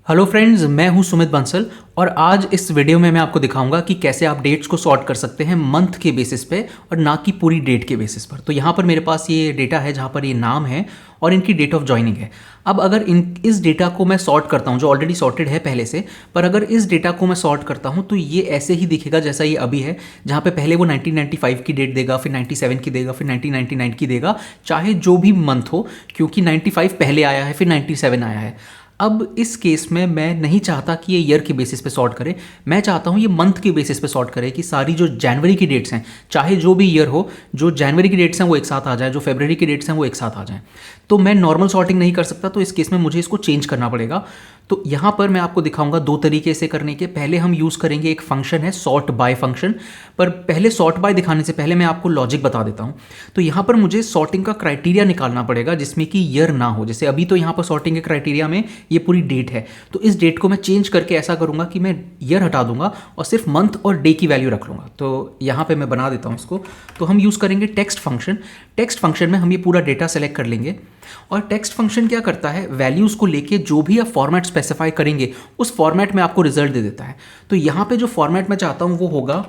Hello friends, मैं हूं सुमित बंसल और आज इस वीडियो में मैं आपको दिखाऊंगा कि कैसे आप डेट्स को सॉर्ट कर सकते हैं मंथ के बेसिस पे और ना कि पूरी डेट के बेसिस पर। तो यहाँ पर मेरे पास ये डेटा है जहाँ पर ये नाम है और इनकी डेट ऑफ ज्वाइनिंग है। अब अगर इस डेटा को मैं सॉर्ट करता हूँ जो ऑलरेडी सॉर्टेड है पहले से, पर अगर इस डेटा को मैं सॉर्ट करता हूँ तो ये ऐसे ही दिखेगा जैसा ये अभी है, जहाँ पे पहले वो 1995 की डेट देगा, फिर 97 की देगा, फिर 1999 की देगा, चाहे जो भी मंथ हो, क्योंकि 95 पहले आया है फिर 97 आया है। अब इस केस में मैं नहीं चाहता कि ये ईयर के बेसिस पे सॉर्ट करे, मैं चाहता हूँ ये मंथ के बेसिस पे सॉर्ट करे कि सारी जो जनवरी की डेट्स हैं, चाहे जो भी ईयर हो, जो जनवरी की डेट्स हैं वो एक साथ आ जाए, जो फरवरी की डेट्स हैं वो एक साथ आ जाएं। तो मैं नॉर्मल सॉर्टिंग नहीं कर सकता, तो इस केस में मुझे इसको चेंज करना पड़ेगा। तो यहाँ पर मैं आपको दिखाऊंगा दो तरीके से करने के। पहले हम यूज़ करेंगे एक फंक्शन है सॉर्ट बाय फंक्शन, पर पहले सॉर्ट बाय दिखाने से पहले मैं आपको लॉजिक बता देता हूँ। तो यहाँ पर मुझे सॉर्टिंग का क्राइटेरिया निकालना पड़ेगा जिसमें कि ईयर ना हो। जैसे अभी तो यहाँ पर सॉर्टिंग के क्राइटेरिया में ये पूरी डेट है, तो इस डेट को मैं चेंज करके ऐसा करूँगा कि मैं ईयर हटा दूंगा और सिर्फ मंथ और डे की वैल्यू रख लूँगा। तो यहाँ पर मैं बना देता हूँ इसको। तो हम यूज़ करेंगे टेक्स्ट फंक्शन। टेक्स्ट फंक्शन में हम ये पूरा डेटा सेलेक्ट कर लेंगे और टेक्स्ट फंक्शन क्या करता है, वैल्यूज़ को लेके जो भी आप फॉर्मेट स्पेसिफाई करेंगे उस फॉर्मेट में आपको रिजल्ट दे देता है। तो यहाँ पे जो फॉर्मेट मैं चाहता हूँ वो होगा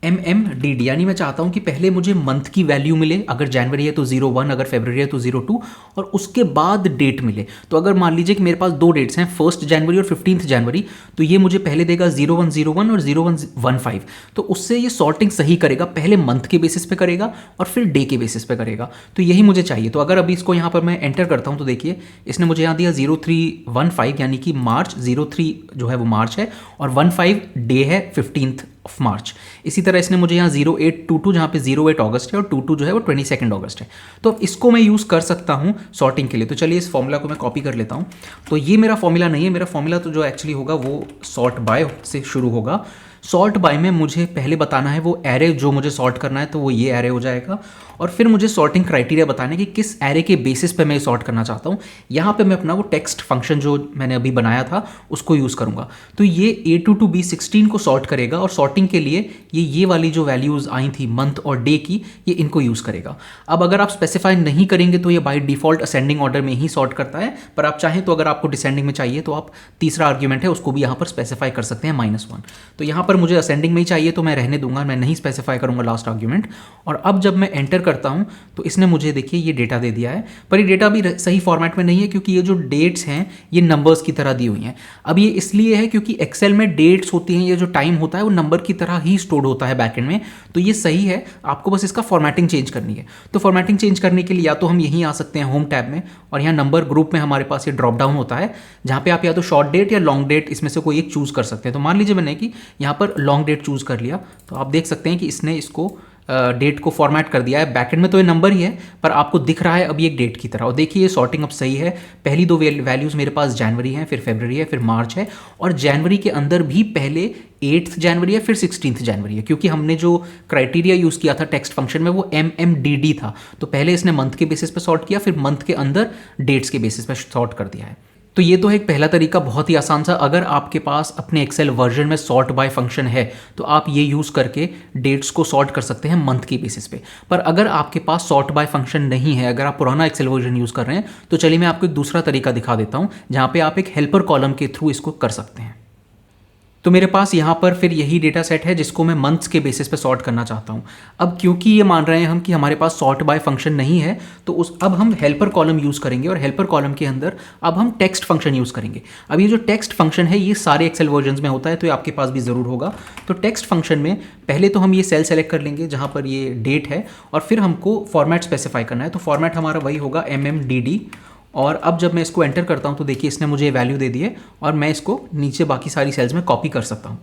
MMDD, यानी मैं चाहता हूँ कि पहले मुझे मंथ की वैल्यू मिले, अगर जनवरी है तो 01, अगर फरवरी है तो 02, और उसके बाद डेट मिले। तो अगर मान लीजिए कि मेरे पास दो डेट्स हैं, 1 जनवरी और 15 जनवरी, तो ये मुझे पहले देगा 0101 और 0115। तो उससे ये सॉर्टिंग सही करेगा, पहले मंथ के बेसिस पे करेगा और फिर डे के बेसिस पे करेगा। तो यही मुझे चाहिए। तो अगर अभी इसको यहाँ पर मैं एंटर करता हूँ तो देखिए इसने मुझे यहाँ दिया 0315, यानी कि मार्च, 03 जो है वो मार्च है और 15 डे है 15 ऑफ मार्च। इसी तरह इसने मुझे यहाँ 0822, जहाँ पे 08 अगस्त है और 22 जो है वो 22 अगस्त है। तो अब इसको मैं यूज़ कर सकता हूँ सॉर्टिंग के लिए। तो चलिए इस फॉर्मूला को मैं कॉपी कर लेता हूँ। तो ये मेरा फॉर्मूला नहीं है, मेरा फॉर्मूला तो जो एक्चुअली होगा वो सॉर्ट बाय से शुरू होगा। सॉर्ट बाय में मुझे पहले बताना है वो एरे जो मुझे सॉर्ट करना है, तो वो ये एरे हो जाएगा। और फिर मुझे सॉर्टिंग क्राइटेरिया बताना है कि किस एरे के बेसिस पे मैं सॉर्ट करना चाहता हूँ। यहाँ पे मैं अपना वो टेक्स्ट फंक्शन जो मैंने अभी बनाया था उसको यूज़ करूँगा। तो ये A2 to B16 को सॉर्ट करेगा और सॉर्टिंग के लिए ये वाली जो वैल्यूज़ आई थी मंथ और डे की, ये इनको यूज़ करेगा। अब अगर आप स्पेसिफाई नहीं करेंगे तो ये बाय डिफ़ॉल्ट असेंडिंग ऑर्डर में ही सॉर्ट करता है, पर आप चाहें तो अगर आपको डिसेंडिंग में चाहिए तो आप तीसरा आर्ग्यूमेंट है उसको भी यहाँ पर स्पेसिफाई कर सकते हैं, -1। तो यहाँ पर मुझे असेंडिंग में ही चाहिए तो मैं रहने दूंगा, मैं नहीं स्पेसिफाई करूँगा लास्ट आर्ग्यूमेंट। और अब जब मैं एंटर करता हूँ तो इसने मुझे देखिए ये डेटा दे दिया है, पर ये डेटा भी सही फॉर्मेट में नहीं है क्योंकि ये जो डेट्स हैं ये नंबर्स की तरह दी हुई हैं। अब ये इसलिए है क्योंकि एक्सेल में डेट्स होती हैं, ये जो टाइम होता है वो नंबर की तरह ही स्टोर्ड होता है बैकएंड में। तो ये सही है, आपको बस इसका फॉर्मेटिंग चेंज करनी है। तो फॉर्मेटिंग चेंज करने के लिए या तो हम यहीं आ सकते हैं होम टैब में, और यहाँ नंबर ग्रुप में हमारे पास ये ड्रॉप डाउन होता है जहाँ पे आप या तो शॉर्ट डेट या लॉन्ग डेट इसमें से कोई एक चूज़ कर सकते हैं। तो मान लीजिए मैंने कि यहाँ पर लॉन्ग डेट चूज़ कर लिया, तो आप देख सकते हैं कि इसने इसको डेट को फॉर्मेट कर दिया है। बैकएंड में तो ये नंबर ही है पर आपको दिख रहा है अभी एक डेट की तरह। और देखिए ये सॉर्टिंग अब सही है। पहली दो वैल्यूज़ मेरे पास जनवरी हैं, फिर फरवरी है, फिर मार्च है, और जनवरी के अंदर भी पहले 8 जनवरी है, फिर 16 जनवरी है, क्योंकि हमने जो क्राइटेरिया यूज़ किया था टेक्स्ट फंक्शन में वो MMDD था। तो पहले इसने मंथ के बेसिस पे सॉर्ट किया, फिर मंथ के अंदर डेट्स के बेसिस पे सॉर्ट कर दिया है। तो ये तो एक पहला तरीका, बहुत ही आसान सा। अगर आपके पास अपने एक्सेल वर्जन में सॉर्ट बाय फंक्शन है तो आप ये यूज़ करके डेट्स को सॉर्ट कर सकते हैं मंथ के बेसिस पे। पर अगर आपके पास सॉर्ट बाय फंक्शन नहीं है, अगर आप पुराना एक्सेल वर्जन यूज़ कर रहे हैं, तो चलिए मैं आपको एक दूसरा तरीका दिखा देता हूँ जहाँ पे आप एक हेल्पर कॉलम के थ्रू इसको कर सकते हैं। तो मेरे पास यहाँ पर फिर यही डेटा सेट है जिसको मैं मंथ्स के बेसिस पे सॉर्ट करना चाहता हूँ। अब क्योंकि ये मान रहे हैं हम कि हमारे पास सॉर्ट बाय फंक्शन नहीं है, तो अब हम हेल्पर कॉलम यूज़ करेंगे और हेल्पर कॉलम के अंदर अब हम टेक्स्ट फंक्शन यूज़ करेंगे। अब ये जो टेक्स्ट फंक्शन है ये सारे एक्सेल वर्जन्स में होता है, तो ये आपके पास भी ज़रूर होगा। तो टेक्स्ट फंक्शन में पहले तो हम ये सेल सेलेक्ट कर लेंगे जहाँ पर ये डेट है, और फिर हमको फॉर्मेट स्पेसिफाई करना है। तो फॉर्मेट हमारा वही होगा MMDD। और अब जब मैं इसको एंटर करता हूँ तो देखिए इसने मुझे वैल्यू दे दी है और मैं इसको नीचे बाकी सारी सेल्स में कॉपी कर सकता हूँ।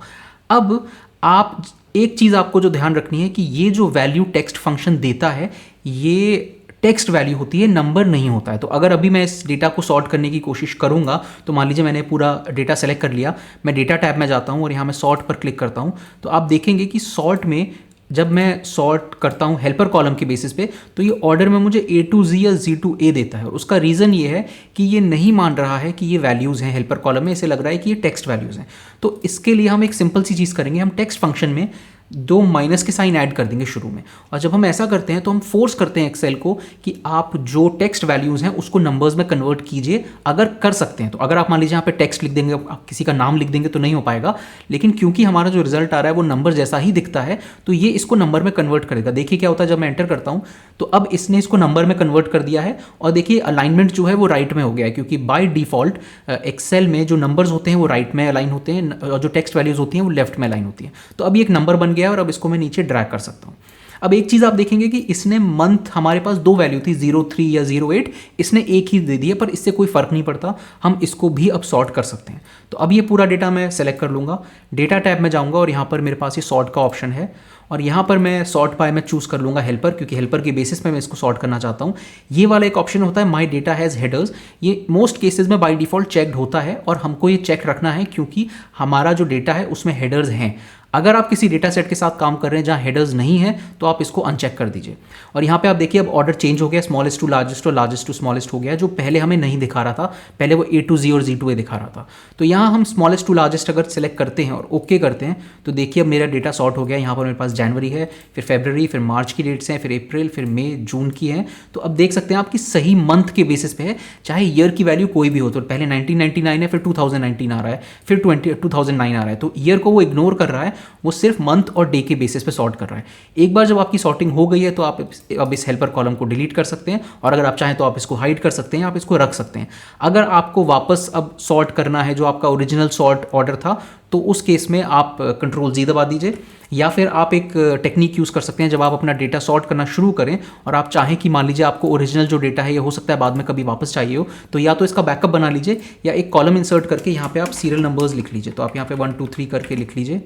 अब आप एक चीज़ आपको जो ध्यान रखनी है कि ये जो वैल्यू टेक्स्ट फंक्शन देता है ये टेक्स्ट वैल्यू होती है, नंबर नहीं होता है। तो अगर अभी मैं इस डेटा को सॉर्ट करने की कोशिश करूँगा, तो मान लीजिए मैंने पूरा डेटा सेलेक्ट कर लिया, मैं डेटा टैब में जाता हूँ और यहाँ मैं सॉर्ट पर क्लिक करता हूँ, तो आप देखेंगे कि सॉर्ट में जब मैं सॉर्ट करता हूँ हेल्पर कॉलम के बेसिस पे, तो ये ऑर्डर में मुझे A to Z या Z to A देता है। और उसका रीज़न ये है कि ये नहीं मान रहा है कि ये वैल्यूज़ हैं हेल्पर कॉलम में, इसे लग रहा है कि ये टेक्स्ट वैल्यूज़ हैं। तो इसके लिए हम एक सिंपल सी चीज़ करेंगे, हम टेक्स्ट फंक्शन में दो माइनस के साइन ऐड कर देंगे शुरू में। और जब हम ऐसा करते हैं तो हम फोर्स करते हैं एक्सेल को कि आप जो टेक्स्ट वैल्यूज़ हैं उसको नंबर्स में कन्वर्ट कीजिए, अगर कर सकते हैं तो। अगर आप मान लीजिए यहाँ पे टेक्स्ट लिख देंगे, आप किसी का नाम लिख देंगे तो नहीं हो पाएगा, लेकिन क्योंकि हमारा जो रिजल्ट आ रहा है वो नंबर जैसा ही दिखता है तो ये इसको नंबर में कन्वर्ट करेगा। देखिए क्या होता है, जब मैं एंटर करता हूँ तो अब इसने इसको नंबर में कन्वर्ट कर दिया है। और देखिए अलाइनमेंट जो है वो राइट में हो गया है, क्योंकि बाय डिफॉल्ट एक्सेल में जो नंबर्स होते हैं वो राइट में अलाइन होते हैं और जो टेक्स्ट वैल्यूज होती हैं वो लेफ्ट में अलाइन होती हैं। तो अभी एक नंबर बन गया है और अब इसको मैं नीचे ड्रैग कर सकता हूँ। अब एक चीज़ आप देखेंगे कि इसने मंथ, हमारे पास दो वैल्यू थी 03 या 08, इसने एक ही दे दिया, पर इससे कोई फ़र्क नहीं पड़ता, हम इसको भी अब सॉर्ट कर सकते हैं। तो अब ये पूरा डेटा मैं सेलेक्ट कर लूँगा, डेटा टैब में जाऊँगा और यहाँ पर मेरे पास ये सॉर्ट का ऑप्शन है और यहाँ पर मैं सॉर्ट बाय में चूज़ कर लूँगा हेल्पर, क्योंकि हेल्पर के बेसिस पे मैं इसको सॉर्ट करना चाहता हूँ। ये वाला एक ऑप्शन होता है माई डेटा हैज़ हेडर्स, ये मोस्ट केसेस में बाय डिफ़ॉल्ट चेक्ड होता है और हमको ये चेक रखना है क्योंकि हमारा जो डेटा है उसमें हेडर्स हैं। अगर आप किसी डेटा सेट के साथ काम कर रहे हैं जहाँ हेडर्स नहीं है तो आप इसको अनचेक कर दीजिए। और यहाँ पे आप देखिए अब ऑर्डर चेंज हो गया, स्मॉलेस्ट टू लार्जेस्ट और लार्जेस्ट टू स्मॉलेस्ट हो गया, जो पहले हमें नहीं दिखा रहा था, पहले वो A to Z और Z to A दिखा रहा था। तो यहाँ हम स्मॉलेस्ट टू लार्जेस्ट अगर सेलेक्ट करते हैं और ओके करते हैं तो देखिए अब मेरा डेटा सॉर्ट हो गया। यहाँ पर मेरे पास जनवरी है, फिर फरवरी, फिर मार्च की डेट्स हैं, फिर अप्रैल, फिर मई, जून की हैं। तो अब देख सकते हैं आप कि सही मंथ के बेसिस पे है, चाहे ईयर की वैल्यू कोई भी हो। तो पहले 1999 है, फिर 2019 आ रहा है, फिर 2009 आ रहा है। तो ईयर को वो इग्नोर कर रहा है, वो सिर्फ मंथ और डे के बेसिस पे सॉर्ट कर रहा है। एक बार जब आपकी सॉर्टिंग हो गई है तो आप अब इस हेल्पर कॉलम को डिलीट कर सकते हैं और अगर आप चाहें तो आप इसको हाइड कर सकते हैं, आप इसको रख सकते हैं। अगर आपको वापस अब सॉर्ट करना है जो आपका ओरिजिनल सॉर्ट ऑर्डर था तो उस केस में आप Ctrl+Z दबा दीजिए, या फिर आप एक टेक्निक यूज़ कर सकते हैं जब आप अपना डेटा सॉर्ट करना शुरू करें और आप चाहें कि मान लीजिए आपको ओरिजिनल जो डेटा है ये हो सकता है बाद में कभी वापस चाहिए हो, तो या तो इसका बैकअप बना लीजिए या एक कॉलम इंसर्ट करके यहाँ पे आप सीरियल नंबर्स लिख लीजिए। तो आप यहाँ पे 1 2 3 करके लिख लीजिए।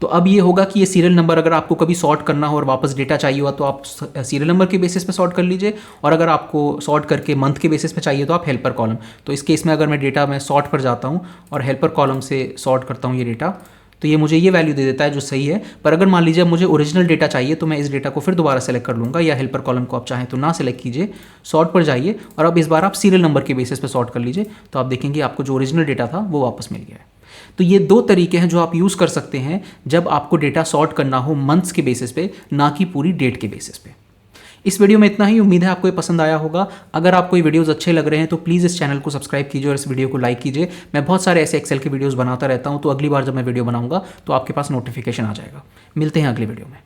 तो अब ये होगा कि ये सीरियल नंबर अगर आपको कभी सॉर्ट करना हो और वापस डेटा चाहिए हुआ तो आप सीरियल नंबर के बेसिस पे सॉर्ट कर लीजिए, और अगर आपको सॉर्ट करके मंथ के बेसिस पे चाहिए तो आप हेल्पर कॉलम। तो इस केस में अगर मैं डेटा में सॉर्ट पर जाता हूँ और हेल्पर कॉलम से सॉर्ट करता हूँ ये डेटा, तो ये मुझे ये वैल्यू दे देता है जो सही है। पर अगर मान लीजिए मुझे ओरिजिनल डेटा चाहिए तो मैं इस डेटा को फिर दोबारा सेलेक्ट कर लूँगा, या हेल्पर कॉलम को आप चाहें तो ना सेलेक्ट कीजिए, सॉर्ट पर जाइए और अब इस बार आप सीरियल नंबर के बेसिस पे सॉर्ट कर लीजिए। तो आप देखेंगे आपको जो ओरिजिनल डेटा था वो वापस मिल गया है। तो ये दो तरीके हैं जो आप यूज़ कर सकते हैं जब आपको डेटा सॉर्ट करना हो मंथ्स के बेसिस पे, ना कि पूरी डेट के बेसिस पे। इस वीडियो में इतना ही, उम्मीद है आपको ये पसंद आया होगा। अगर आपको ये वीडियोस अच्छे लग रहे हैं तो प्लीज़ इस चैनल को सब्सक्राइब कीजिए और इस वीडियो को लाइक कीजिए। मैं बहुत सारे ऐसे एक्सेल के वीडियोस बनाता रहता हूँ, तो अगली बार जब मैं वीडियो बनाऊंगा तो आपके पास नोटिफिकेशन आ जाएगा। मिलते हैं अगले वीडियो में।